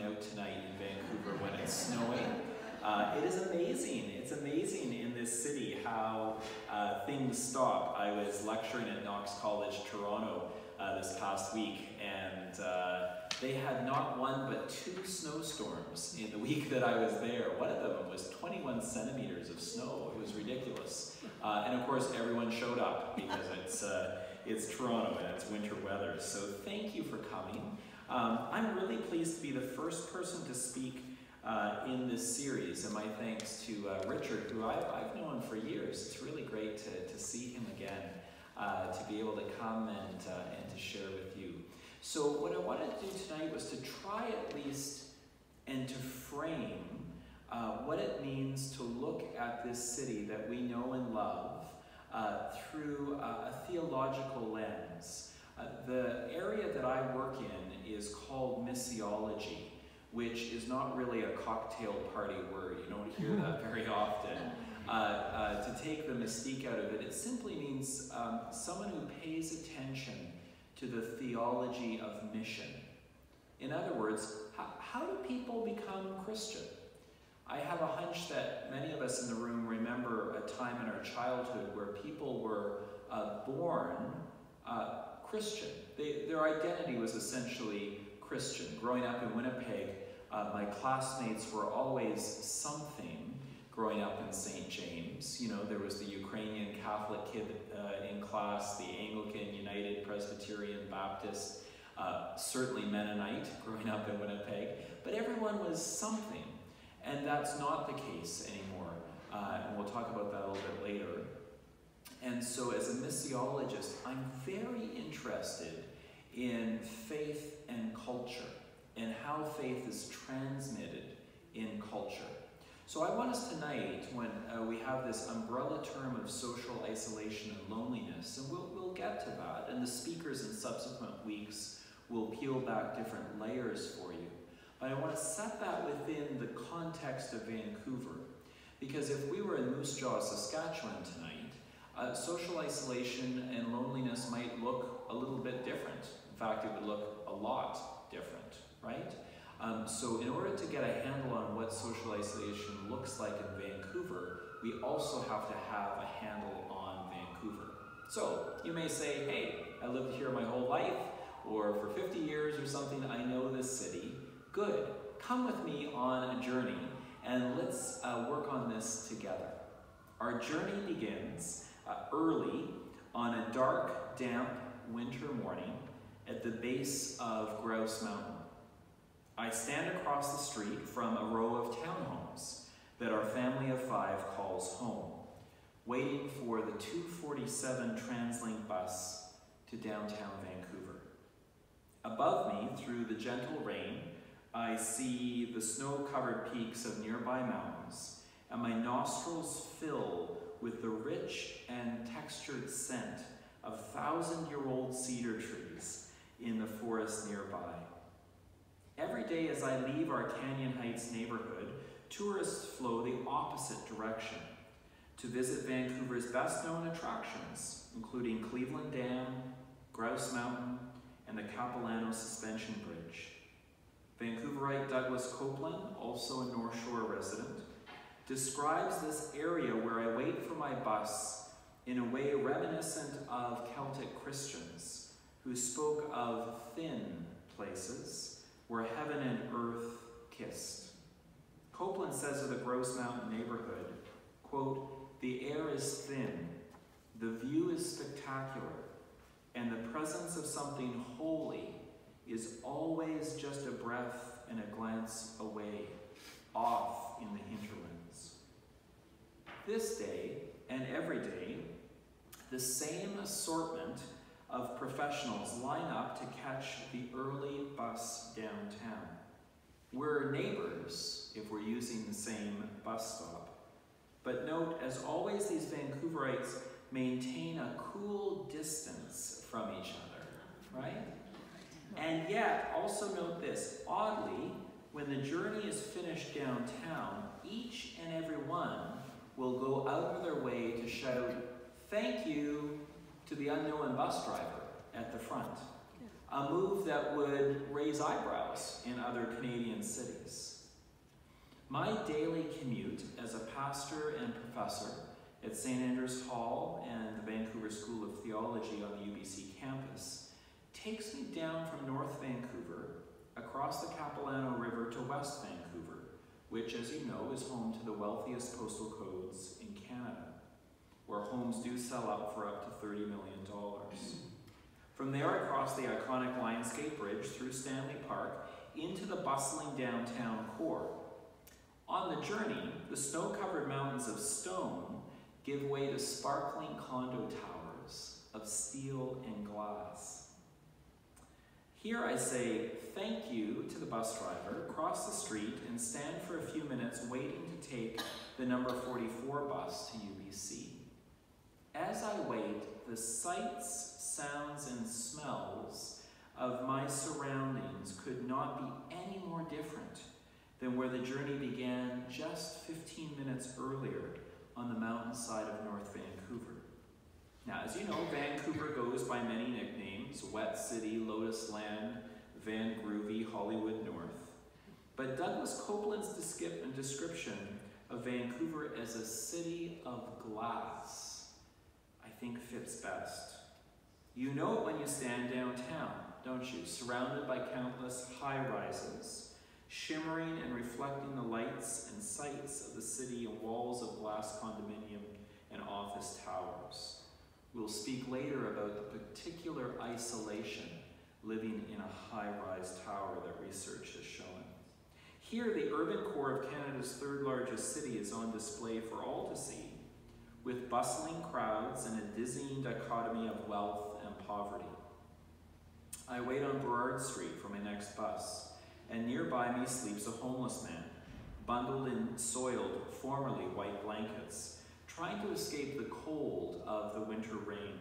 out tonight in Vancouver when it's snowing. It is amazing. It's amazing in this city how things stop. I was lecturing at Knox College, Toronto this past week, and they had not one but 2 snowstorms in the week that I was there. One of them was 21 centimeters of snow. It was ridiculous. And of course, everyone showed up because it's Toronto and it's winter weather. So thank you for coming. I'm really pleased to be the first person to speak in this series, and my thanks to Richard, who I've known for years. It's really great to see him again, to be able to come and to share with you. So what I wanted to do tonight was to try at least and to frame what it means to look at this city that we know and love through a theological lens. The area that I work in is called missiology, which is not really a cocktail party word. You don't hear that very often. To take the mystique out of it, it simply means someone who pays attention to the theology of mission. In other words, how do people become Christian? I have a hunch that many of us in the room remember a time in our childhood where people were born Christian. Their identity was essentially Christian. Growing up in Winnipeg, my classmates were always something. Growing up in St. James, you know, there was the Ukrainian Catholic kid in class, the Anglican, United, Presbyterian, Baptist, certainly Mennonite growing up in Winnipeg, but everyone was something, and that's not the case anymore, and we'll talk about that a little bit later. And so as a missiologist, I'm very interested in faith and culture, and how faith is transmitted in culture. So I want us tonight, when we have this umbrella term of social isolation and loneliness, and we'll get to that, and the speakers in subsequent weeks will peel back different layers for you. But I want to set that within the context of Vancouver, because if we were in Moose Jaw, Saskatchewan tonight, social isolation and loneliness might look a little bit different. In fact, it would look a lot different, right? So in order to get a handle on what social isolation looks like in Vancouver, we also have to have a handle on Vancouver. So you may say, hey, I lived here my whole life, or for 50 years or something, I know this city. Good. Come with me on a journey, and let's work on this together. Our journey begins early on a dark, damp winter morning at the base of Grouse Mountain. I stand across the street from a row of townhomes that our family of 5 calls home, waiting for the 2:47 TransLink bus to downtown Vancouver. Above me, through the gentle rain, I see the snow-covered peaks of nearby mountains, and my nostrils fill with the rich and textured scent of 1,000-year-old cedar trees in the forest nearby. Every day as I leave our Canyon Heights neighborhood, tourists flow the opposite direction to visit Vancouver's best-known attractions, including Cleveland Dam, Grouse Mountain, and the Capilano Suspension Bridge. Vancouverite Douglas Copeland, also a North Shore resident, describes this area where I wait for my bus in a way reminiscent of Celtic Christians who spoke of thin places where heaven and earth kissed. Copeland says of the Grouse Mountain neighborhood, quote, "The air is thin, the view is spectacular, and the presence of something holy is always just a breath and a glance away, off in the hinterlands." This day, and every day, the same assortment of professionals line up to catch the early bus downtown. We're neighbors if we're using the same bus stop. But note, as always, these Vancouverites maintain a cool distance from each other, right? And yet, also note this, oddly, when the journey is finished downtown, each and every one will go out of their way to shout, "Thank you," to the unknown bus driver at the front. a move that would raise eyebrows in other Canadian cities. My daily commute as a pastor and professor at St. Andrews Hall and the Vancouver School of Theology on the UBC campus takes me down from North Vancouver, across the Capilano River to West Vancouver, which, as you know, is home to the wealthiest postal codes in Canada, where homes do sell up for up to $30 million. From there, across the iconic Lionsgate Bridge through Stanley Park into the bustling downtown core. On the journey, the snow-covered mountains of stone give way to sparkling condo towers of steel and glass. Here I say thank you to the bus driver, cross the street, and stand for a few minutes waiting to take the number 44 bus to UBC. As I wait, the sights, sounds, and smells of my surroundings could not be any more different than where the journey began just 15 minutes earlier on the mountainside of North Vancouver. Now, as you know, Vancouver goes by many nicknames: Wet City, Lotus Land, Van Groovy, Hollywood North. But Douglas Copeland's description of Vancouver as a city of glass, I think, fits best. You know it when you stand downtown, don't you? Surrounded by countless high-rises, shimmering and reflecting the lights and sights of the city and walls of glass condominium and office towers. We'll speak later about the particular isolation living in a high-rise tower that research has shown. Here, the urban core of Canada's third largest city is on display for all to see, with bustling crowds and a dizzying dichotomy of wealth and poverty. I wait on Burrard Street for my next bus, and nearby me sleeps a homeless man, bundled in soiled, formerly white blankets, trying to escape the cold of the winter rain.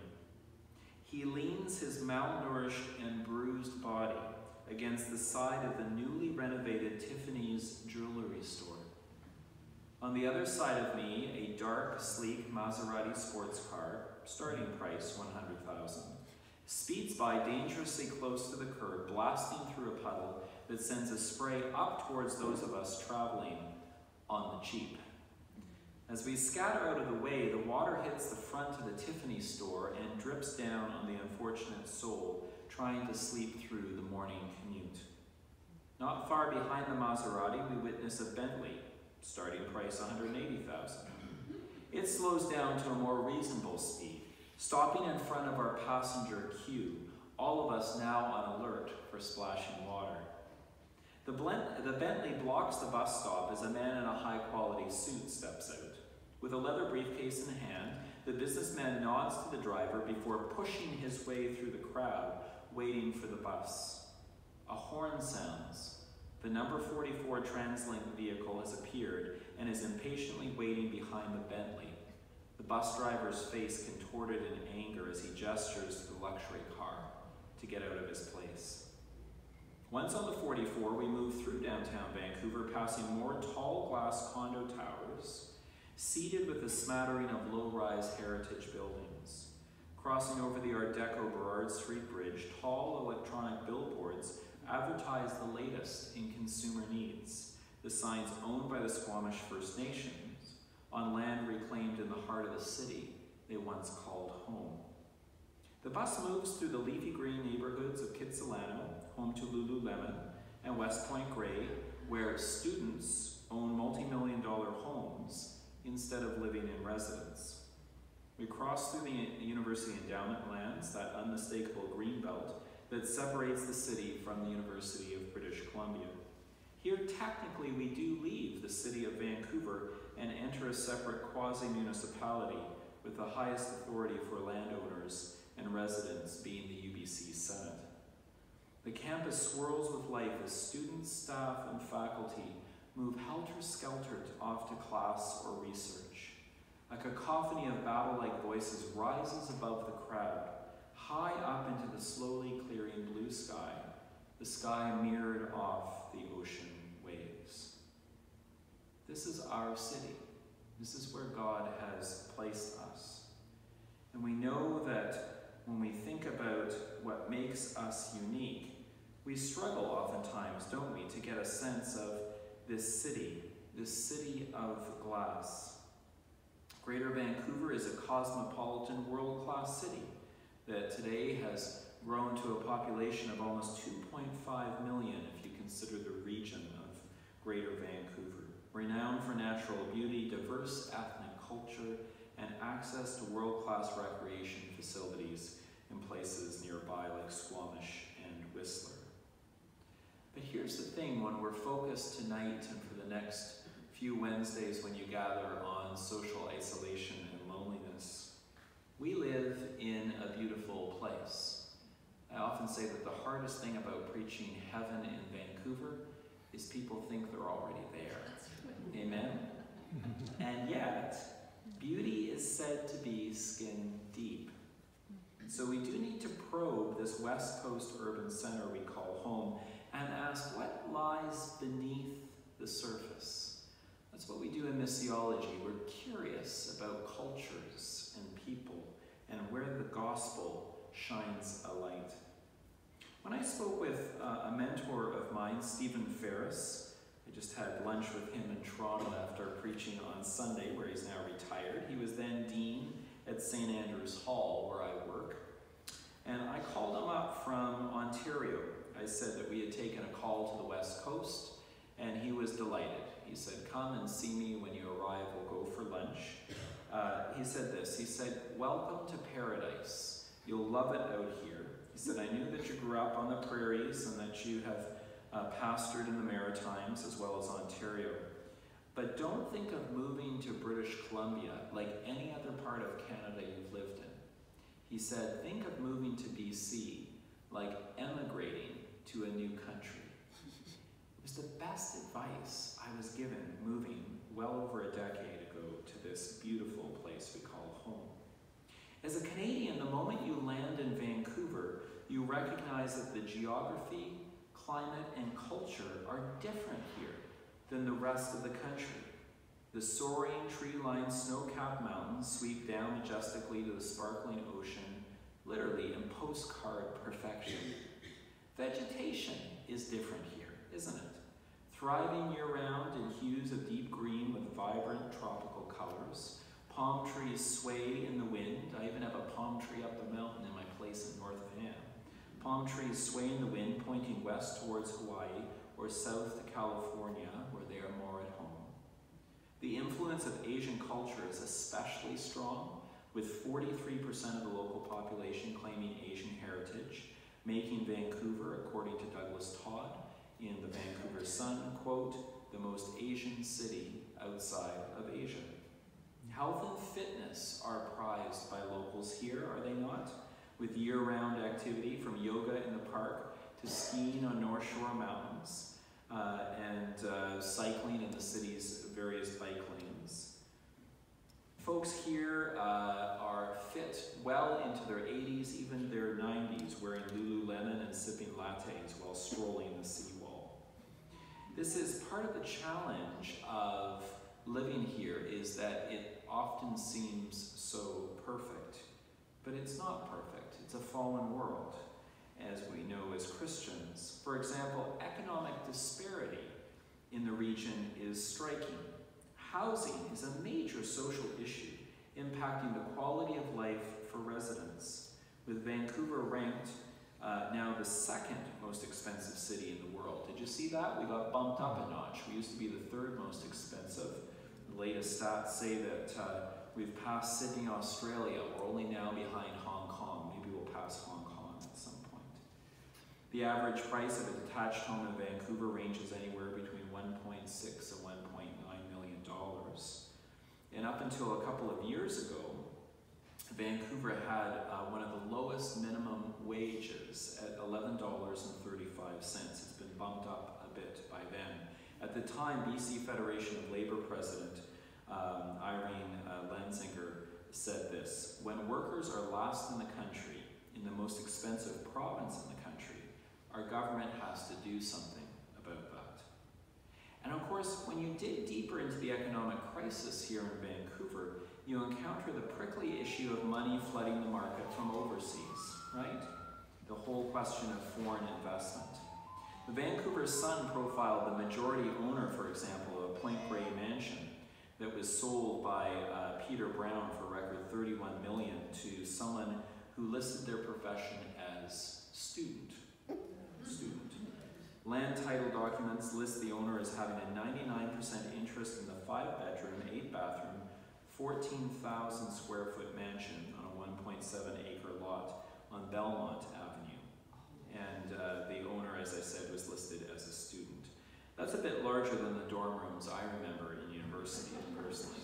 He leans his malnourished and bruised body against the side of the newly renovated Tiffany's jewelry store. On the other side of me, a dark, sleek Maserati sports car, starting price $100,000, speeds by dangerously close to the curb, blasting through a puddle that sends a spray up towards those of us traveling on the cheap. As we scatter out of the way, the water hits the front of the Tiffany store and drips down on the unfortunate soul trying to sleep through the morning commute. Not far behind the Maserati, we witness a Bentley, starting price $180,000. It slows down to a more reasonable speed, stopping in front of our passenger queue, all of us now on alert for splashing water. The Bentley blocks the bus stop as a man in a high-quality suit steps out. With a leather briefcase in hand, the businessman nods to the driver before pushing his way through the crowd, waiting for the bus. A horn sounds. The number 44 TransLink vehicle has appeared and is impatiently waiting behind the Bentley, the bus driver's face contorted in anger as he gestures to the luxury car to get out of his place. Once on the 44, we move through downtown Vancouver, passing more tall glass condo towers, seated with a smattering of low-rise heritage buildings. Crossing over the Art Deco Burrard Street Bridge, tall electronic billboards advertise the latest in consumer needs, the signs owned by the Squamish First Nations, on land reclaimed in the heart of the city they once called home. The bus moves through the leafy green neighborhoods of Kitsilano, home to Lululemon, and West Point Grey, where students own multi-million-dollar homes instead of living in residence. We cross through the University Endowment lands, that unmistakable green belt that separates the city from the University of British Columbia. Here, technically, we do leave the city of Vancouver and enter a separate quasi-municipality with the highest authority for landowners and residents being the UBC Senate. The campus swirls with life as students, staff, and faculty move helter-skelter off to class or research. A cacophony of battle-like voices rises above the crowd, high up into the slowly clearing blue sky, the sky mirrored off the ocean waves. This is our city. This is where God has placed us. And we know that when we think about what makes us unique, we struggle oftentimes, don't we, to get a sense of this city of glass. Greater Vancouver is a cosmopolitan, world-class city that today has grown to a population of almost 2.5 million if you consider the region of Greater Vancouver. Renowned for natural beauty, diverse ethnic culture, and access to world-class recreation facilities in places nearby like Squamish and Whistler. But here's the thing, when we're focused tonight and for the next few Wednesdays when you gather on social isolation and loneliness, we live in a beautiful place. I often say that the hardest thing about preaching heaven in Vancouver is people think they're already there. Amen? And yet, beauty is said to be skin deep. So we do need to probe this West Coast urban center we call home and ask what lies beneath the surface. That's what we do in missiology. We're curious about cultures and people and where the gospel shines a light. When I spoke with a mentor of mine, Stephen Ferris, I just had lunch with him in Toronto after preaching on Sunday, where he's now retired. He was then dean at St. Andrew's Hall, where I work. And I called him up from Ontario. I said that we had taken a call to the West Coast, and he was delighted. He said, "Come and see me when you arrive, we'll go for lunch." He said this, he said, "Welcome to paradise. You'll love it out here." He said, "I knew that you grew up on the prairies and that you have pastored in the Maritimes as well as Ontario. But don't think of moving to British Columbia like any other part of Canada you've lived in." He said, "Think of moving to BC like emigrating to a new country." It was the best advice I was given moving well over a decade ago to this beautiful place we call home. As a Canadian, the moment you land in Vancouver, you recognize that the geography, climate, and culture are different here than the rest of the country. The soaring, tree-lined, snow-capped mountains sweep down majestically to the sparkling ocean, literally in postcard perfection. Vegetation is different here, isn't it? Thriving year-round in hues of deep green with vibrant tropical colors. Palm trees sway in the wind. I even have a palm tree up the mountain in my place in North Van. Palm trees sway in the wind, pointing west towards Hawaii or south to California, where they are more at home. The influence of Asian culture is especially strong, with 43% of the local population claiming Asian heritage, making Vancouver, according to Douglas Todd in the Vancouver Sun, quote, "the most Asian city outside of Asia." Health and fitness are prized by locals here, are they not? With year-round activity from yoga in the park to skiing on North Shore mountains and cycling in the city's various bike lanes. Folks here are fit well into their 80s, even their 90s, wearing Lululemon and sipping lattes while strolling the seawall. This is part of the challenge of living here, is that it often seems so perfect, but it's not perfect. It's a fallen world, as we know as Christians. For example, economic disparity in the region is striking. Housing is a major social issue, impacting the quality of life for residents, with Vancouver ranked now the second most expensive city in the world. Did you see that? We got bumped up a notch. We used to be the third most expensive. The latest stats say that we've passed Sydney, Australia. We're only now behind Hong Kong. Maybe we'll pass Hong Kong at some point. The average price of a detached home in Vancouver ranges anywhere between $1.6 and $1.9 million. And up until a couple of years ago, Vancouver had one of the lowest minimum wages at $11.35. It's been bumped up a bit by then. At the time, BC Federation of Labour President Irene Lenzinger said this: "When workers are last in the country, in the most expensive province in the country, our government has to do something about that." And of course, when you dig deeper deeper into the economic crisis here in Vancouver, you encounter the prickly issue of money flooding the market from overseas, right? The whole question of foreign investment. The Vancouver Sun profiled the majority owner, for example, of a Point Grey mansion that was sold by Peter Brown for a record $31 million to someone who listed their profession as student. Land title documents list the owner as having a 99% interest in the 5-bedroom, 8-bathroom, 14,000 square foot mansion on a 1.7 acre lot on Belmont Avenue. And the owner, as I said, was listed as a student. That's a bit larger than the dorm rooms I remember in university, personally.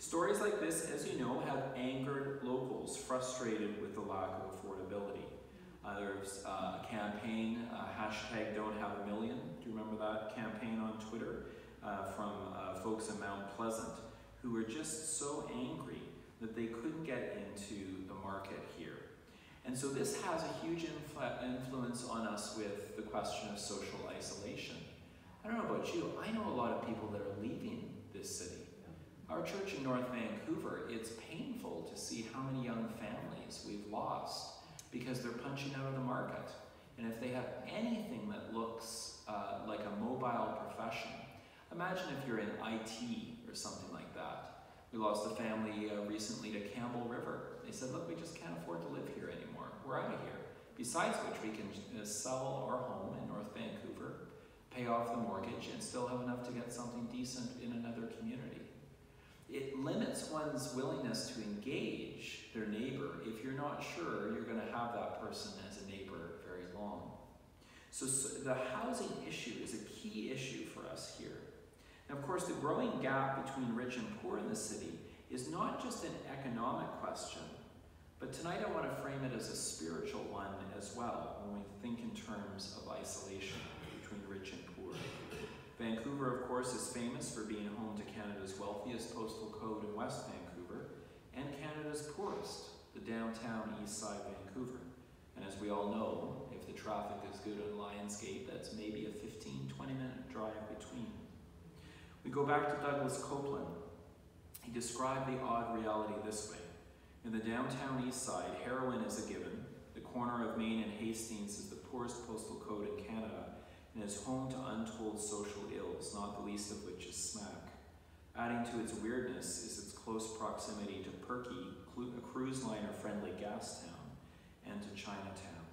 Stories like this, as you know, have angered locals frustrated with the lack of affordability. There's a campaign, hashtag Don't Have a Million. Do you remember that campaign on Twitter from folks in Mount Pleasant who were just so angry that they couldn't get into the market here. And so this has a huge influence on us with the question of social isolation. I don't know about you, I know a lot of people that are leaving this city. Our church in North Vancouver, it's painful to see how many young families we've lost because they're punching out of the market. And if they have anything that looks like a mobile profession, imagine if you're in IT or something like that. We lost a family recently to Campbell River. They said, look, we just can't afford to live here anymore. We're out of here. Besides which, we can sell our home in North Vancouver, pay off the mortgage, and still have enough to get something decent in another community. It limits one's willingness to engage their neighbor if you're not sure you're going to have that person as a neighbor very long. So the housing issue is a key issue for us here. And of course, the growing gap between rich and poor in the city is not just an economic question, but tonight I want to frame it as a spiritual one as well when we think in terms of isolation between rich and poor. Vancouver, of course, is famous for being home to Canada's wealthiest postal code in West Vancouver and Canada's poorest, the downtown East Side Vancouver. And as we all know, if the traffic is good on Lionsgate, that's maybe a 15-20-minute drive between. We go back to Douglas Copeland. He described the odd reality this way. In the downtown East Side, heroin is a given. The corner of Main and Hastings is the poorest postal code in Canada, and is home to untold social ills, not the least of which is smack. Adding to its weirdness is its close proximity to Perky, a cruise liner-friendly gas town, and to Chinatown.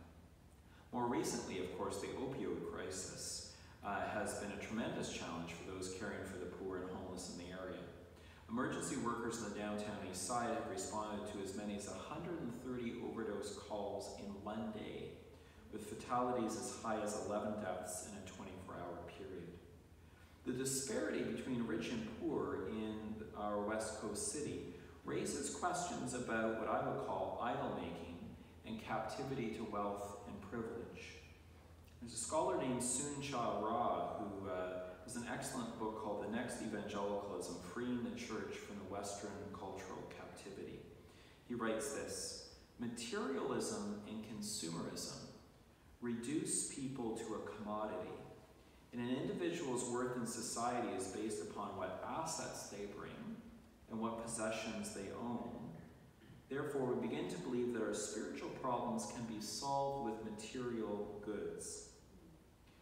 More recently, of course, the opioid crisis has been a tremendous challenge for those caring for the poor and homeless in the area. Emergency workers in the downtown East Side have responded to as many as 130 overdose calls in one day, with fatalities as high as 11 deaths in a 24-hour period. The disparity between rich and poor in our West Coast city raises questions about what I would call idol-making and captivity to wealth and privilege. There's a scholar named Soon-Cha Ra who has an excellent book called The Next Evangelicalism, Freeing the Church from the Western Cultural Captivity. He writes this: materialism and consumerism reduce people to a commodity, and an individual's worth in society is based upon what assets they bring and what possessions they own. Therefore, we begin to believe that our spiritual problems can be solved with material goods.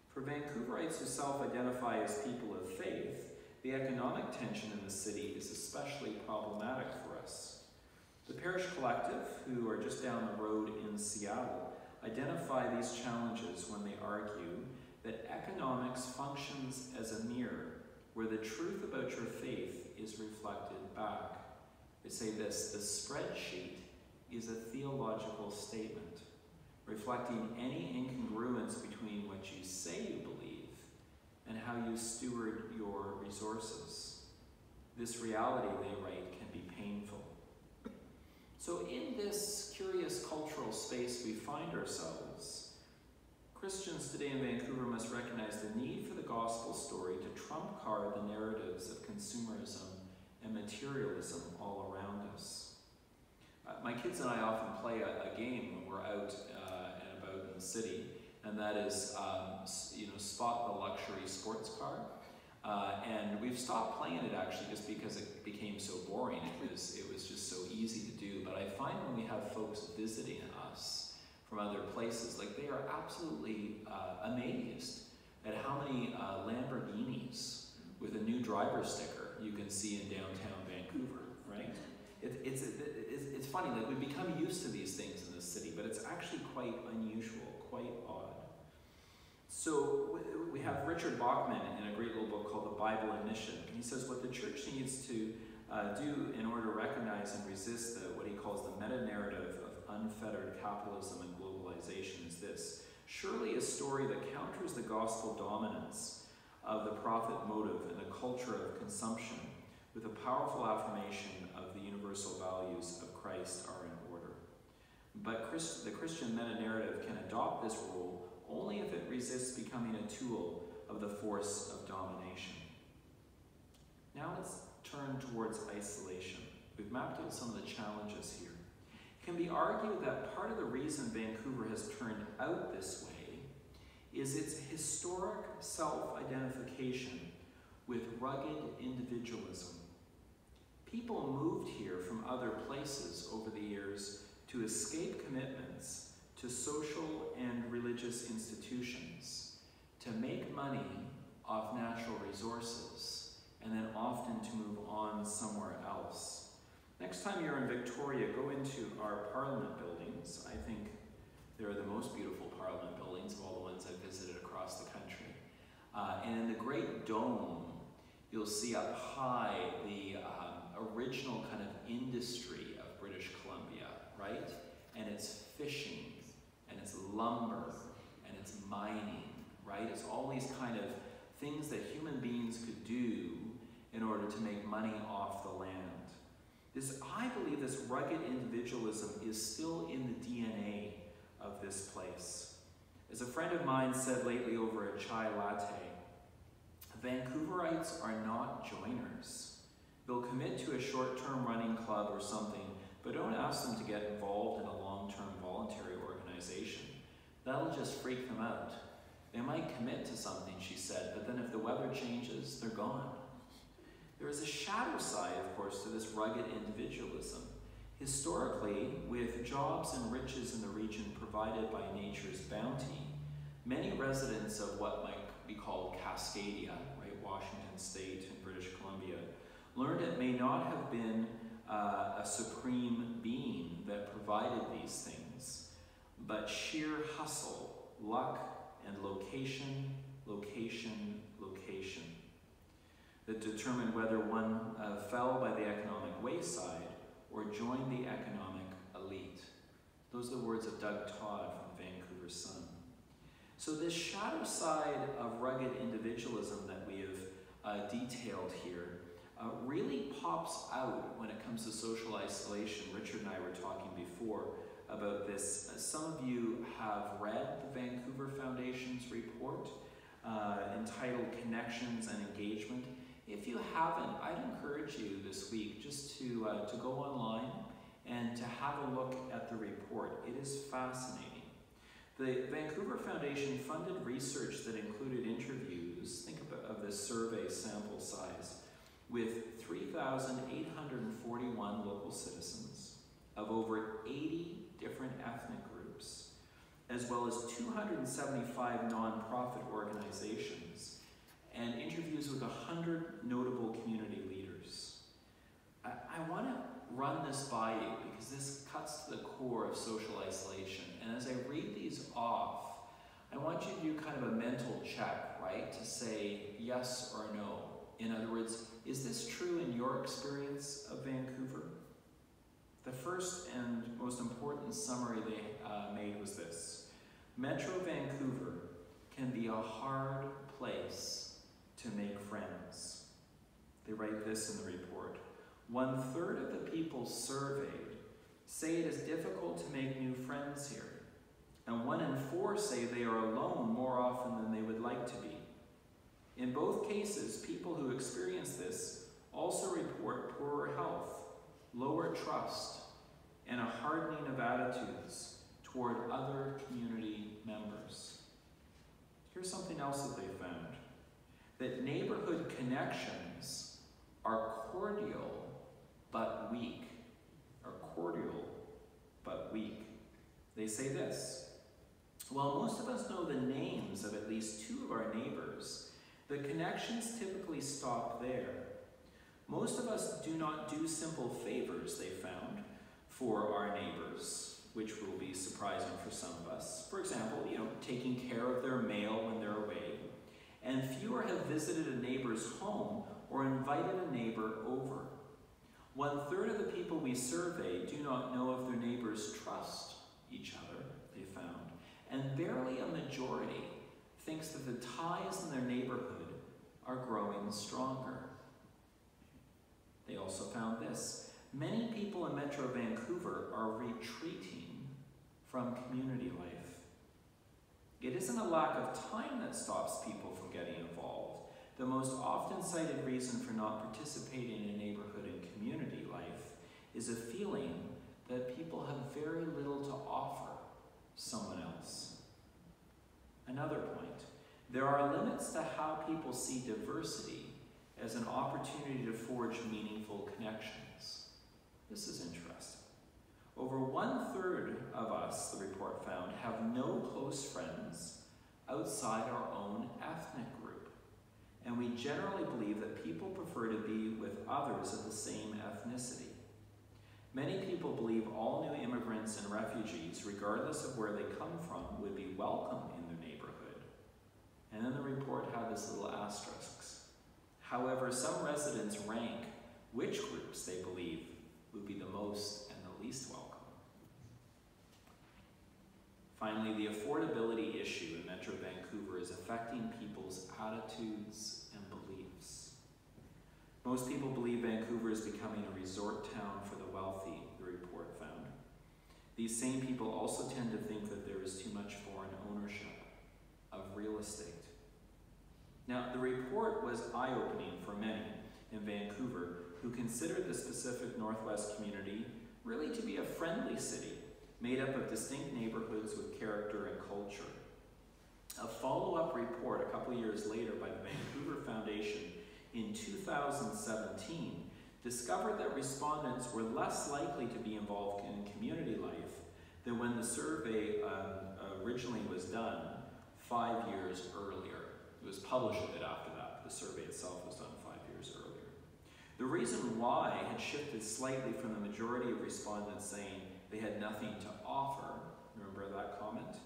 For Vancouverites who self-identify as people of faith, the economic tension in the city is especially problematic for us. The Parish Collective, who are just down the road in Seattle, identify these challenges when they argue that economics functions as a mirror where the truth about your faith is reflected back. They say this: the spreadsheet is a theological statement, reflecting any incongruence between what you say you believe and how you steward your resources. This reality, they write, can be painful. So in this curious cultural space we find ourselves, Christians today in Vancouver must recognize the need for the gospel story to trump card the narratives of consumerism and materialism all around us. My kids and I often play a game when we're out and about in the city, and that is, spot the luxury sports car. And we've stopped playing it actually just because it became so boring. It was just so easy to do. But I find when we have folks visiting us from other places, like they are absolutely amazed at how many Lamborghinis with a new driver sticker you can see in downtown Vancouver, right? It's funny, like we've become used to these things in this city, but it's actually quite unusual, quite odd. So we have Richard Bachman in a great little book called The Bible and Mission. And he says what the church needs to do in order to recognize and resist what he calls the meta-narrative of unfettered capitalism and globalization is this. Surely a story that counters the gospel dominance of the profit motive and the culture of consumption with a powerful affirmation of the universal values of Christ are in order. But the Christian meta-narrative can adopt this role only if it resists becoming a tool of the force of domination. Now let's turn towards isolation. We've mapped out some of the challenges here. It can be argued that part of the reason Vancouver has turned out this way is its historic self-identification with rugged individualism. People moved here from other places over the years to escape commitments to social and religious institutions, to make money off natural resources, and then often to move on somewhere else. Next time you're in Victoria, go into our Parliament buildings. I think they're the most beautiful Parliament buildings of all the ones I've visited across the country. And in the Great Dome, you'll see up high the original kind of industry of British Columbia, right? And it's fishing, and it's lumber, and it's mining, right? It's all these kind of things that human beings could do in order to make money off the land. I believe this rugged individualism is still in the DNA of this place. As a friend of mine said lately over a chai latte, Vancouverites are not joiners. They'll commit to a short-term running club or something, but don't ask them to get involved in a long-term voluntary organization. That'll just freak them out. They might commit to something, she said, but then if the weather changes, they're gone. There is a shadow side, of course, to this rugged individualism. Historically, with jobs and riches in the region provided by nature's bounty, many residents of what might be called Cascadia, right, Washington State and British Columbia, learned it may not have been a supreme being that provided these things, but sheer hustle, luck, and location, location, location, that determined whether one fell by the economic wayside or joined the economic elite. Those are the words of Doug Todd from Vancouver Sun. So this shadow side of rugged individualism that we have detailed here really pops out when it comes to social isolation. Richard and I were talking before about this. Some of you have read the Vancouver Foundation's report entitled Connections and Engagement. If you haven't, I'd encourage you this week just to go online and to have a look at the report. It is fascinating. The Vancouver Foundation funded research that included interviews, think of this survey sample size, with 3,841 local citizens of over 80 different ethnic groups, as well as 275 nonprofit organizations, and interviews with 100 notable community leaders. I want to run this by you because this cuts to the core of social isolation. And as I read these off, I want you to do kind of a mental check, right? To say yes or no. In other words, is this true in your experience of Vancouver? The first and most important summary they made was this: Metro Vancouver can be a hard place to make friends. They write this in the report. 1/3 of the people surveyed say it is difficult to make new friends here, and 1 in 4 say they are alone more often than they would like to be. In both cases, people who experience this also report poorer health, lower trust, and a hardening of attitudes toward other community members. Here's something else that they found. that neighborhood connections are cordial but weak. Are cordial but weak. They say this: while most of us know the names of at least two of our neighbors, the connections typically stop there. Most of us do not do simple favors, they found, for our neighbors, which will be surprising for some of us. For example, taking care of their mail when they're away. And fewer have visited a neighbor's home or invited a neighbor over. 1/3 of the people we survey do not know if their neighbors trust each other, they found. And barely a majority thinks that the ties in their neighborhood are growing stronger. They also found this: many people in Metro Vancouver are retreating from community life. It isn't a lack of time that stops people from getting involved. The most often cited reason for not participating in neighborhood and community life is a feeling that people have very little to offer someone else. Another point: there are limits to how people see diversity as an opportunity to forge meaningful connections. This is interesting. Over 1/3 of us, the report found, have no close friends outside our own ethnic group. And we generally believe that people prefer to be with others of the same ethnicity. Many people believe all new immigrants and refugees, regardless of where they come from, would be welcome in their neighborhood. And then the report had this little asterisks. However, some residents rank which groups they believe would be the most and the least welcome. Finally, the affordability issue in Metro Vancouver is affecting people's attitudes and beliefs. Most people believe Vancouver is becoming a resort town for the wealthy, the report found. These same people also tend to think that there is too much foreign ownership of real estate. Now, the report was eye-opening for many in Vancouver who considered the specific Northwest community really to be a friendly city, made up of distinct neighborhoods with character and culture. A follow-up report a couple years later by the Vancouver Foundation in 2017 discovered that respondents were less likely to be involved in community life than when the survey originally was done 5 years earlier. It was published a bit after that. The survey itself was done 5 years earlier. The reason why had shifted slightly from the majority of respondents saying they had nothing to offer, remember that comment,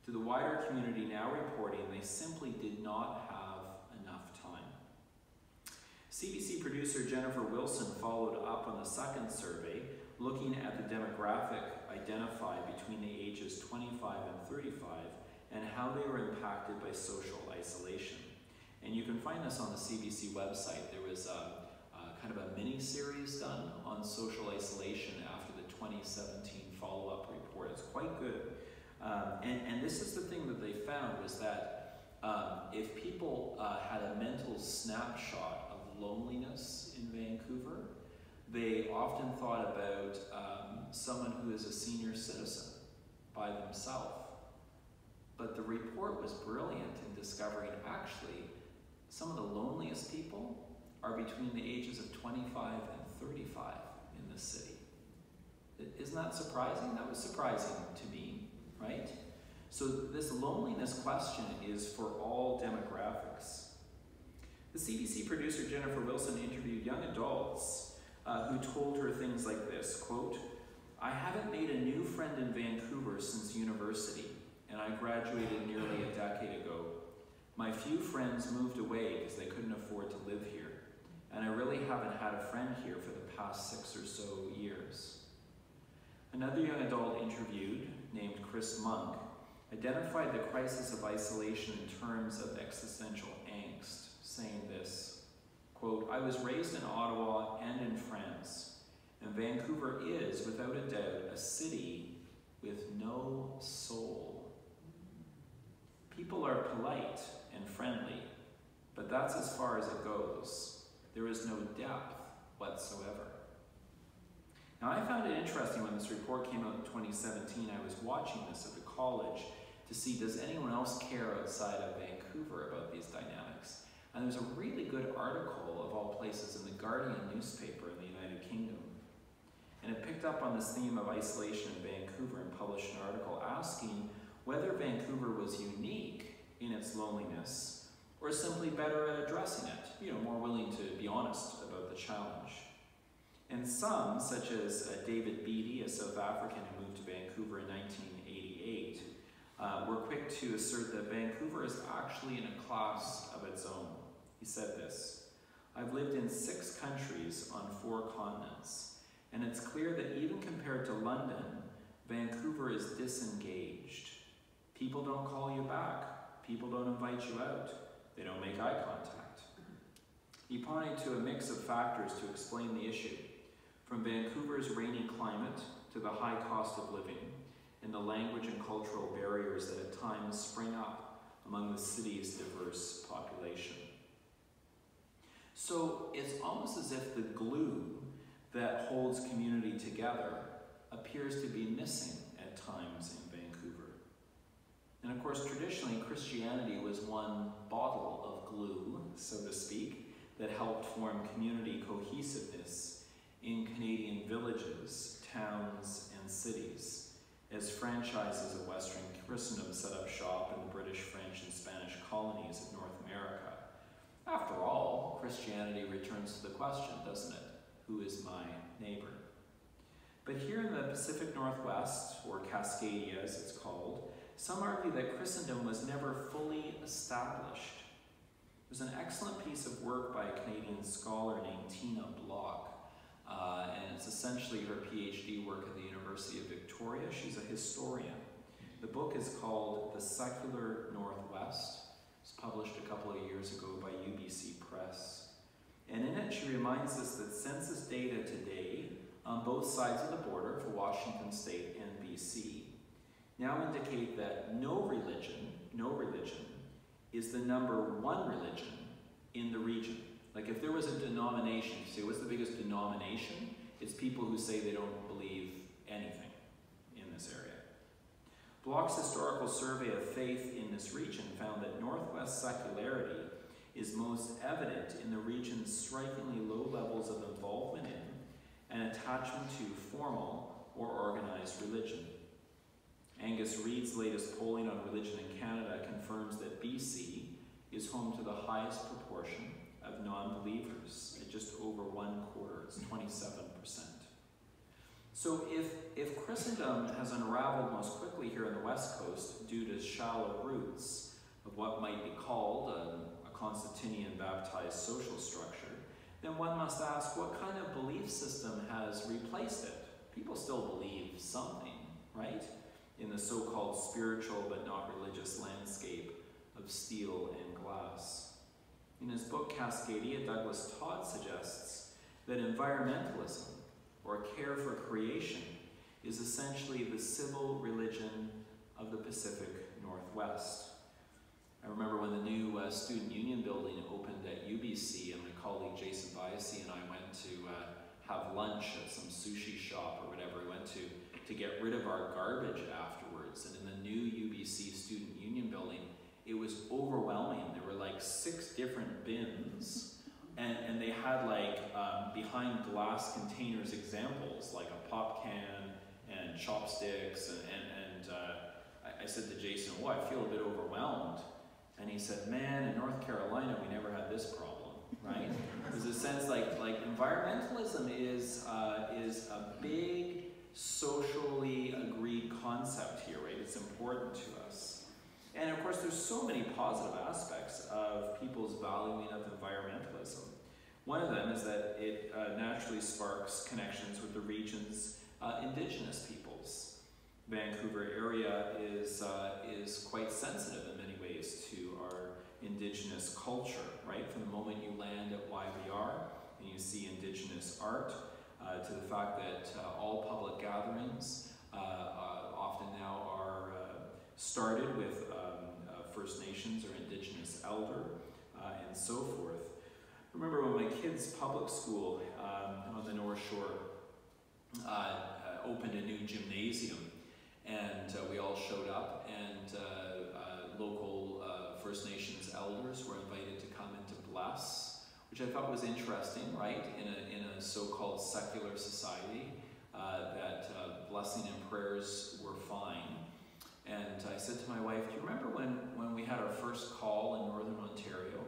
to the wider community now reporting they simply did not have enough time. CBC producer Jennifer Wilson followed up on the second survey, looking at the demographic identified between the ages 25 and 35 and how they were impacted by social isolation. And you can find this on the CBC website. There was kind of a mini-series done on social isolation after the 2017 follow-up report. It's quite good. And this is the thing that they found was that if people had a mental snapshot of loneliness in Vancouver, they often thought about someone who is a senior citizen by themselves. But the report was brilliant in discovering actually some of the loneliest people are between the ages of 25 and 35 in the city. Isn't that surprising? That was surprising to me, right? So this loneliness question is for all demographics. The CBC producer Jennifer Wilson interviewed young adults who told her things like this, quote, "I haven't made a new friend in Vancouver since university, and I graduated nearly a decade ago. My few friends moved away because they couldn't afford to live here, and I really haven't had a friend here for the past 6 or so years." Another young adult interviewed, named Chris Monk, identified the crisis of isolation in terms of existential angst, saying this, quote, "I was raised in Ottawa and in France, and Vancouver is, without a doubt, a city with no soul. People are polite and friendly, but that's as far as it goes. There is no depth whatsoever." Now, I found it interesting when this report came out in 2017. I was watching this at the college to see, does anyone else care outside of Vancouver about these dynamics? And there was a really good article, of all places, in the Guardian newspaper in the United Kingdom. And it picked up on this theme of isolation in Vancouver and published an article asking whether Vancouver was unique in its loneliness or simply better at addressing it, more willing to be honest about the challenge. And some, such as David Beattie, a South African who moved to Vancouver in 1988, were quick to assert that Vancouver is actually in a class of its own. He said this: "I've lived in 6 countries on 4 continents, and it's clear that even compared to London, Vancouver is disengaged. People don't call you back. People don't invite you out. They don't make eye contact." He pointed to a mix of factors to explain the issue, from Vancouver's rainy climate to the high cost of living and the language and cultural barriers that at times spring up among the city's diverse population. So it's almost as if the glue that holds community together appears to be missing at times in Vancouver. And of course, traditionally, Christianity was one bottle of glue, so to speak, that helped form community cohesiveness in Canadian villages, towns, and cities, as franchises of Western Christendom set up shop in the British, French, and Spanish colonies of North America. After all, Christianity returns to the question, doesn't it? Who is my neighbor? But here in the Pacific Northwest, or Cascadia as it's called, some argue that Christendom was never fully established. There's an excellent piece of work by a Canadian scholar named Tina Block, and it's essentially her PhD work at the University of Victoria. She's a historian. The book is called The Secular Northwest. It was published a couple of years ago by UBC Press. And in it, she reminds us that census data today on both sides of the border for Washington State and BC now indicate that no religion is the #1 religion in the region. Like if there was a denomination, say what's the biggest denomination? It's people who say they don't believe anything in this area. Block's historical survey of faith in this region found that Northwest secularity is most evident in the region's strikingly low levels of involvement in and attachment to formal or organized religion. Angus Reid's latest polling on religion in Canada confirms that BC is home to the highest proportion of non-believers at just over 1/4, it's 27%. So if Christendom has unraveled most quickly here on the West Coast due to shallow roots of what might be called a Constantinian baptized social structure, then one must ask what kind of belief system has replaced it? People still believe something, right? In the so-called spiritual but not religious landscape of steel and glass. In his book Cascadia, Douglas Todd suggests that environmentalism, or care for creation, is essentially the civil religion of the Pacific Northwest. I remember when the new student union building opened at UBC, and my colleague Jason Biasi and I went to have lunch at some sushi shop or whatever. We went to get rid of our garbage afterwards, and in the new UBC student union building, it was overwhelming. There were like 6 different bins, and they had like behind glass containers examples like a pop can and chopsticks, and I said to Jason, "Oh, I feel a bit overwhelmed." And he said, "Man, in North Carolina, we never had this problem," right? There's a sense like environmentalism is a big socially agreed concept here, right? It's important to us. And of course, there's so many positive aspects of people's valuing of environmentalism. One of them is that it naturally sparks connections with the region's indigenous peoples. Vancouver area is quite sensitive in many ways to our indigenous culture, right? From the moment you land at YVR and you see indigenous art, to the fact that all public gatherings often now are started with First Nations or Indigenous elder and so forth. I remember when my kids' public school on the North Shore opened a new gymnasium, and we all showed up, and local First Nations elders were invited to come and to bless, which I thought was interesting, right? In a so-called secular society, that blessing and prayers were fine. And I said to my wife, do you remember when we had our first call in Northern Ontario,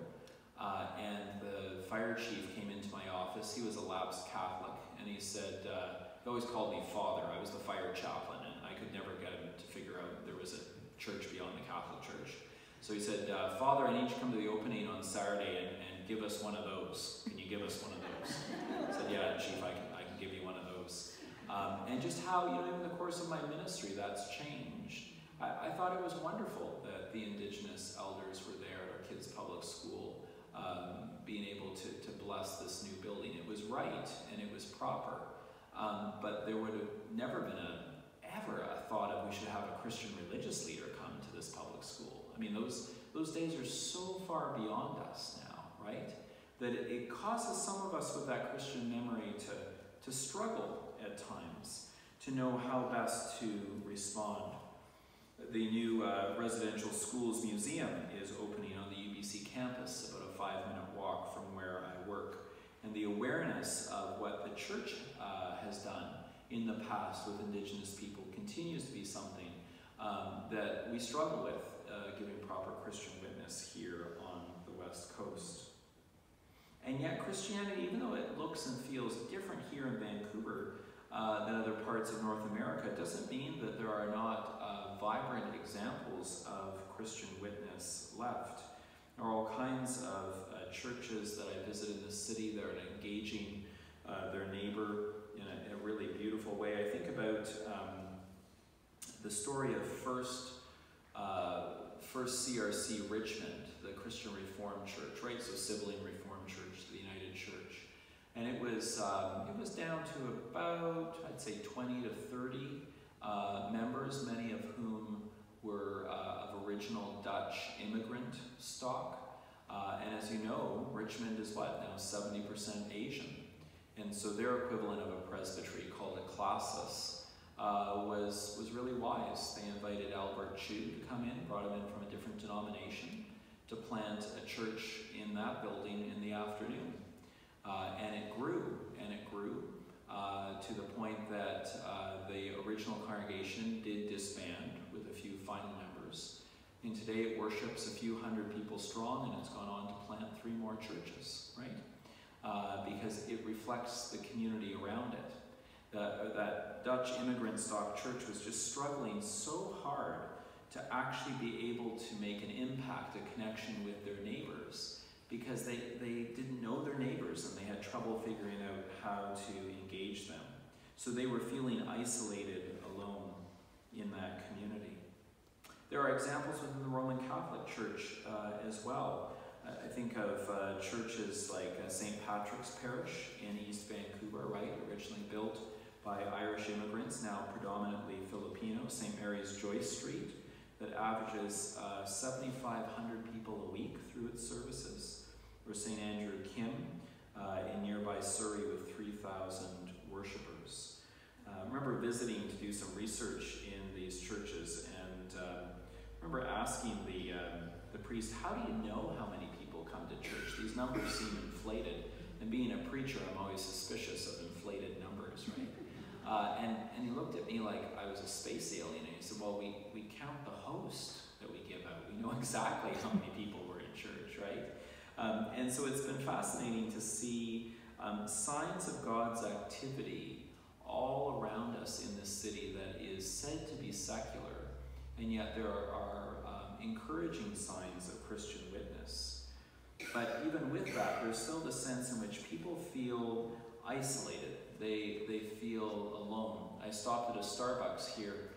and the fire chief came into my office? He was a lapsed Catholic, and he said, he always called me Father. I was the fire chaplain, and I could never get him to figure out there was a church beyond the Catholic Church. So he said, Father, I need you to come to the opening on Saturday and give us one of those. Can you give us one of those? I said, yeah, Chief, I can give you one of those. And just how, in the course of my ministry, that's changed. I thought it was wonderful that the Indigenous elders were there at our kids' public school, being able to bless this new building. It was right and it was proper, but there would have never been ever a thought of we should have a Christian religious leader come to this public school. I mean, those days are so far beyond us now, right? That it causes some of us with that Christian memory to struggle at times, to know how best to respond. The new Residential Schools Museum is opening on the UBC campus, about a 5-minute walk from where I work. And the awareness of what the church has done in the past with Indigenous people continues to be something that we struggle with, giving proper Christian witness here on the West Coast. And yet Christianity, even though it looks and feels different here in Vancouver than other parts of North America, doesn't mean that there are not vibrant examples of Christian witness left. There are all kinds of churches that I visit in the city that are engaging their neighbor in a really beautiful way. I think about the story of First CRC Richmond, the Christian Reformed Church, right? So sibling Reformed Church to the United Church. And it was down to about, I'd say, 20 to 30 members, many of whom were of original Dutch immigrant stock. And as you know, Richmond is what? Now 70% Asian. And so their equivalent of a presbytery, called a classis, was really wise. They invited Albert Chu to come in, brought him in from a different denomination, to plant a church in that building in the afternoon. And it grew, to the point that the original congregation did disband with a few final members. And today it worships a few hundred people strong, and it's gone on to plant 3 more churches, right? Because it reflects the community around it. That Dutch immigrant stock church was just struggling so hard to actually be able to make an impact, a connection with their neighbors, because they didn't know their neighbors and they had trouble figuring out how to engage them. So they were feeling isolated, alone in that community. There are examples within the Roman Catholic Church as well. I think of churches like St. Patrick's Parish in East Vancouver, right? Originally built by Irish immigrants, now predominantly Filipino. St. Mary's Joyce Street, that averages 7,500 people a week through its services. Or St. Andrew Kim in nearby Surrey with 3,000 worshippers. I remember visiting to do some research in these churches, and remember asking the priest, how do you know how many people come to church? These numbers seem inflated. And being a preacher, I'm always suspicious of inflated numbers, right? And he looked at me like I was a space alien, and he said, well, we count the host that we give out. We know exactly how many people were in church, right? And so it's been fascinating to see signs of God's activity all around us in this city that is said to be secular, and yet there are encouraging signs of Christian witness. But even with that, there's still the sense in which people feel isolated. They feel alone. I stopped at a Starbucks here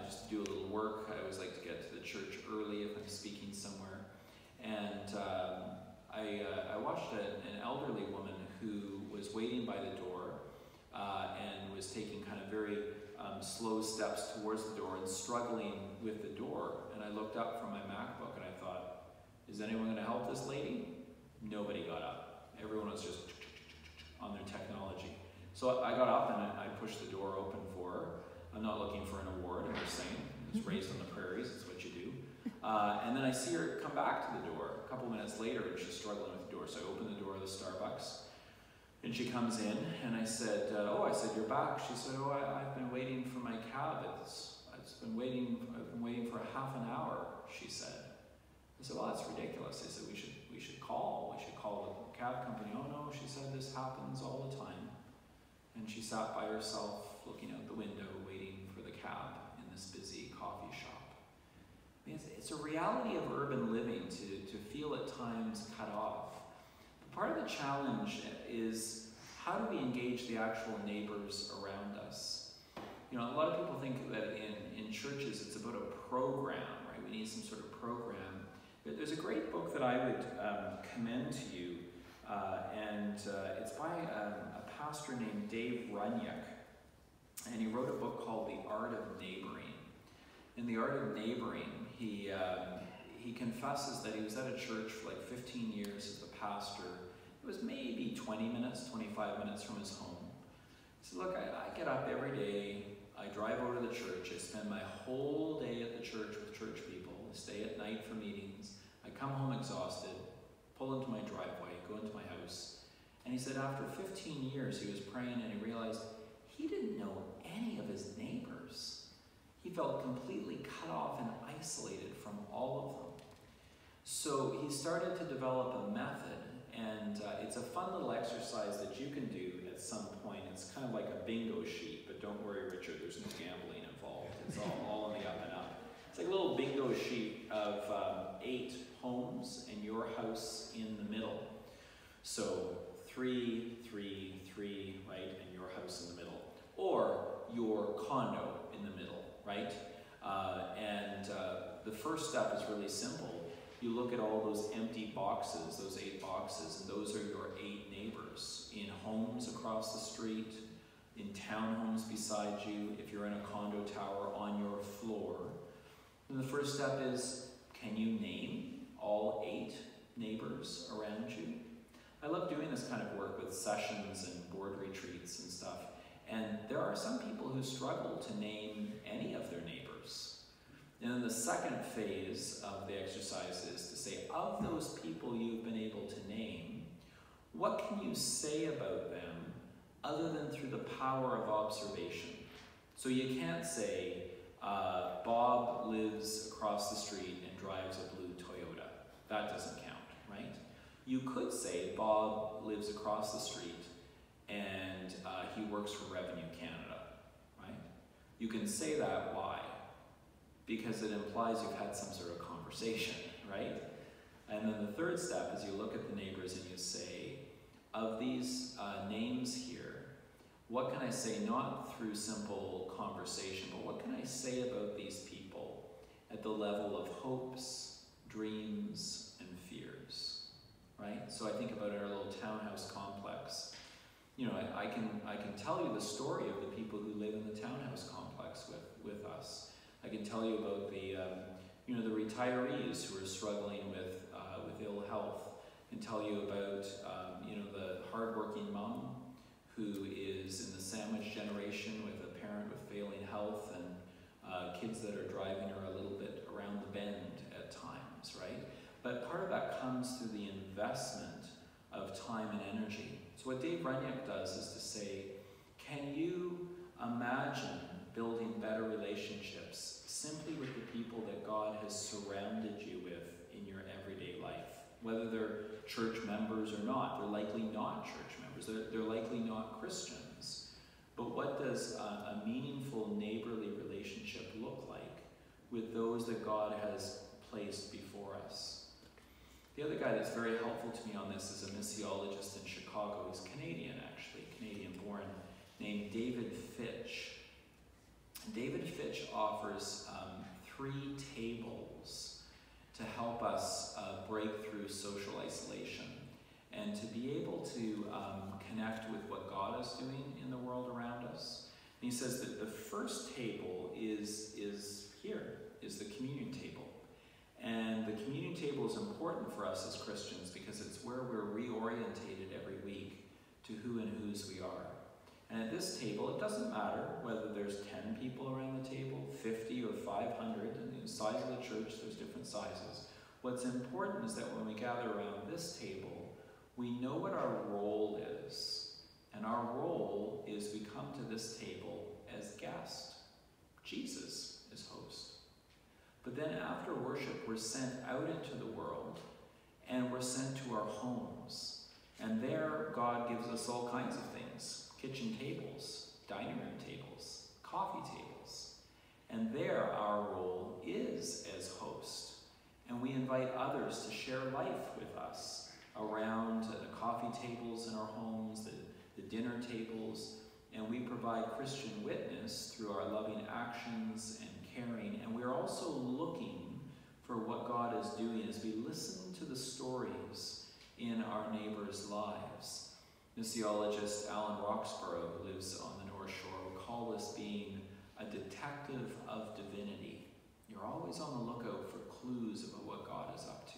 just to do a little work. I always like to get to the church early if I'm speaking somewhere. And I watched an elderly woman who was waiting by the door and was taking kind of very slow steps towards the door and struggling with the door. And I looked up from my MacBook and I thought, is anyone going to help this lady? Nobody got up. Everyone was just on their technology. So I got up and I pushed the door open for her. I'm not looking for an award, I'm just saying. I was raised on the prairies, it's what you do. And then I see her come back to the door a couple minutes later, and she's struggling with the door door. So I open the door of the Starbucks, and she comes in, and I said, I said, you're back. She said, I've been waiting for my cab. I've been waiting for a half an hour, she said. I said, well, that's ridiculous. I said, we should call the cab company. Oh no, she said, this happens all the time. And she sat by herself, looking out the window, waiting for the cab in this busy coffee shop. I mean, it's a reality of urban living to feel at times cut off. Part of the challenge is, how do we engage the actual neighbors around us? You know, a lot of people think that in churches it's about a program, right? We need some sort of program. There's a great book that I would commend to you, and it's by a pastor named Dave Runyon, and he wrote a book called The Art of Neighboring. In The Art of Neighboring, he confesses that he was at a church for like 15 years as the pastor. It was maybe 20 minutes, 25 minutes from his home. He said, look, I get up every day, I drive over to the church, I spend my whole day at the church with church people, I stay at night for meetings, I come home exhausted, pull into my driveway, go into my house. And he said after 15 years he was praying and he realized he didn't know any of his neighbors. He felt completely cut off and isolated from all of them. So he started to develop a method, and it's a fun little exercise that you can do at some point. It's kind of like a bingo sheet, but don't worry, Richard, there's no gambling involved. It's all on the up and up. It's like a little bingo sheet of 8 homes and your house in the middle. So 3, 3, 3, right, and your house in the middle. Or your condo in the middle, right? The first step is really simple. You look at all those empty boxes, those 8 boxes, and those are your 8 neighbors in homes across the street, in townhomes beside you, if you're in a condo tower, on your floor. And the first step is, can you name all 8 neighbors around you? I love doing this kind of work with sessions and board retreats and stuff. And there are some people who struggle to name any of their neighbors. And then the second phase of the exercise is to say, of those people you've been able to name, what can you say about them other than through the power of observation? So you can't say, Bob lives across the street and drives a blue Toyota. That doesn't count, right? You could say Bob lives across the street and he works for Revenue Canada, right? You can say that. Why? Because it implies you've had some sort of conversation, right? And then the third step is you look at the neighbors and you say, of these names here, what can I say not through simple conversation, but what can I say about these people at the level of hopes, dreams, and fears, right? So I think about our little townhouse complex. You know, I can tell you the story of the people who live in the townhouse complex with us. I can tell you about the the retirees who are struggling with ill health. I can tell you about the hardworking mom who is in the sandwich generation with a parent with failing health and kids that are driving her a little bit around the bend at times, right? But part of that comes through the investment of time and energy. So what Dave Runyon does is to say, can you imagine building better relationships simply with the people that God has surrounded you with in your everyday life? Whether they're church members or not, they're likely not church members, they're likely not Christians. But what does a meaningful neighborly relationship look like with those that God has placed before us? The other guy that's very helpful to me on this is a missiologist in Chicago. He's Canadian, actually, Canadian born, named David Fitch. David Fitch offers 3 tables to help us break through social isolation and to be able to connect with what God is doing in the world around us. And he says that the first table is the communion table. And the communion table is important for us as Christians because it's where we're reorientated every week to who and whose we are. And at this table, it doesn't matter whether there's 10 people around the table, 50 or 500, and the size of the church, there's different sizes. What's important is that when we gather around this table, we know what our role is. And our role is we come to this table as guest. Jesus is host. But then after worship, we're sent out into the world, and we're sent to our homes. And there, God gives us all kinds of things: kitchen tables, dining room tables, coffee tables. And there, our role is as host. And we invite others to share life with us around the coffee tables in our homes, the dinner tables, and we provide Christian witness through our loving actions and caring. And we're also looking for what God is doing as we listen to the stories in our neighbors' lives. Missiologist Alan Roxburgh, who lives on the North Shore, would call this being a detective of divinity. You're always on the lookout for clues about what God is up to.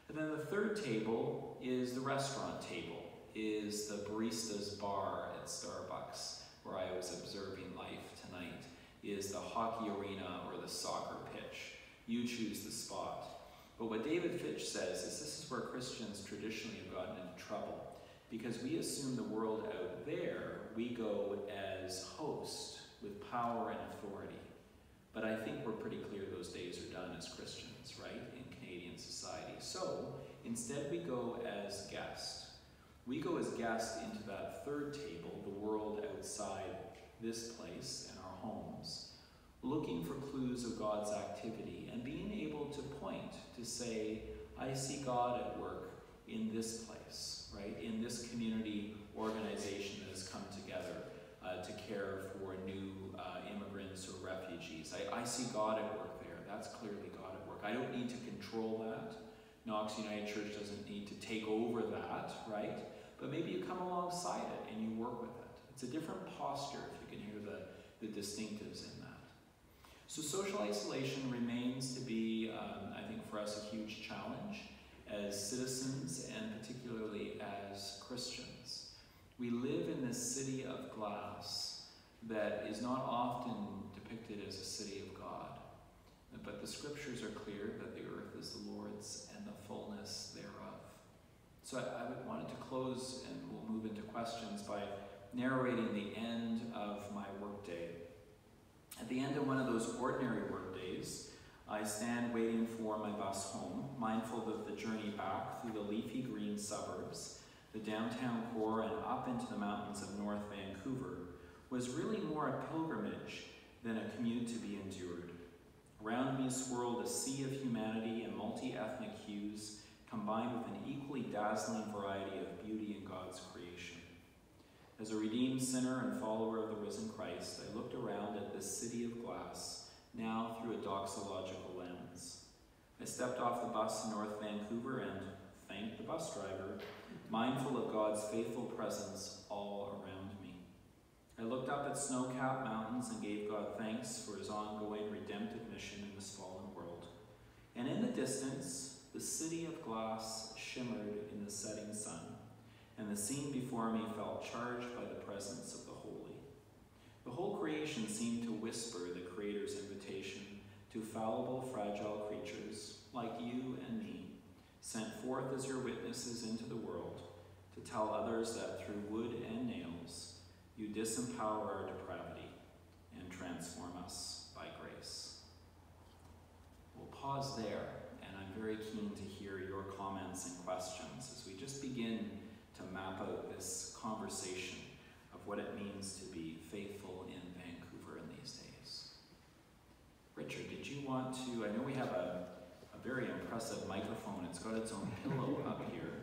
And then the third table is the restaurant table, is the barista's bar at Starbucks, where I was observing life tonight, is the hockey arena or the soccer pitch. You choose the spot. But what David Fitch says is this is where Christians traditionally have gotten into trouble, because we assume the world out there, we go as host with power and authority. But I think we're pretty clear those days are done as Christians, right, in Canadian society. So instead we go as guest. We go as guest into that third table, the world outside this place and our homes, looking for clues of God's activity and being able to point to say, I see God at work in this place, right? In this community organization that has come together to care for new immigrants or refugees. I see God at work there. That's clearly God at work. I don't need to control that. Knox United Church doesn't need to take over that, right? But maybe you come alongside it and you work with it. It's a different posture, if you can hear the distinctives in that. So social isolation remains to be, I think for us, a huge challenge as citizens and particularly as Christians. We live in this city of glass that is not often depicted as a city of God. But the scriptures are clear that the earth is the Lord's and the fullness thereof. So I wanted to close, and we'll move into questions, by narrating the end of my workday. At the end of one of those ordinary work days, I stand waiting for my bus home, mindful that the journey back through the leafy green suburbs, the downtown core, and up into the mountains of North Vancouver was really more a pilgrimage than a commute to be endured. Around me swirled a sea of humanity and multi-ethnic hues, combined with an equally dazzling variety of beauty in God's creation. As a redeemed sinner and follower of the risen Christ, I looked around at this city of glass, now through a doxological lens. I stepped off the bus in North Vancouver and thanked the bus driver, mindful of God's faithful presence all around me. I looked up at snow-capped mountains and gave God thanks for his ongoing redemptive mission in this fallen world. And in the distance, the city of glass shimmered in the setting sun, and the scene before me felt charged by the presence of the holy. The whole creation seemed to whisper the Creator's invitation to fallible, fragile creatures like you and me, sent forth as your witnesses into the world to tell others that through wood and nails, you disempower our depravity and transform us by grace. We'll pause there, and I'm very keen to hear your comments and questions as we just begin to map out this conversation of what it means to be faithful in Vancouver in these days. Richard, did you want to, I know we have a very impressive microphone. It's got its own pillow up here.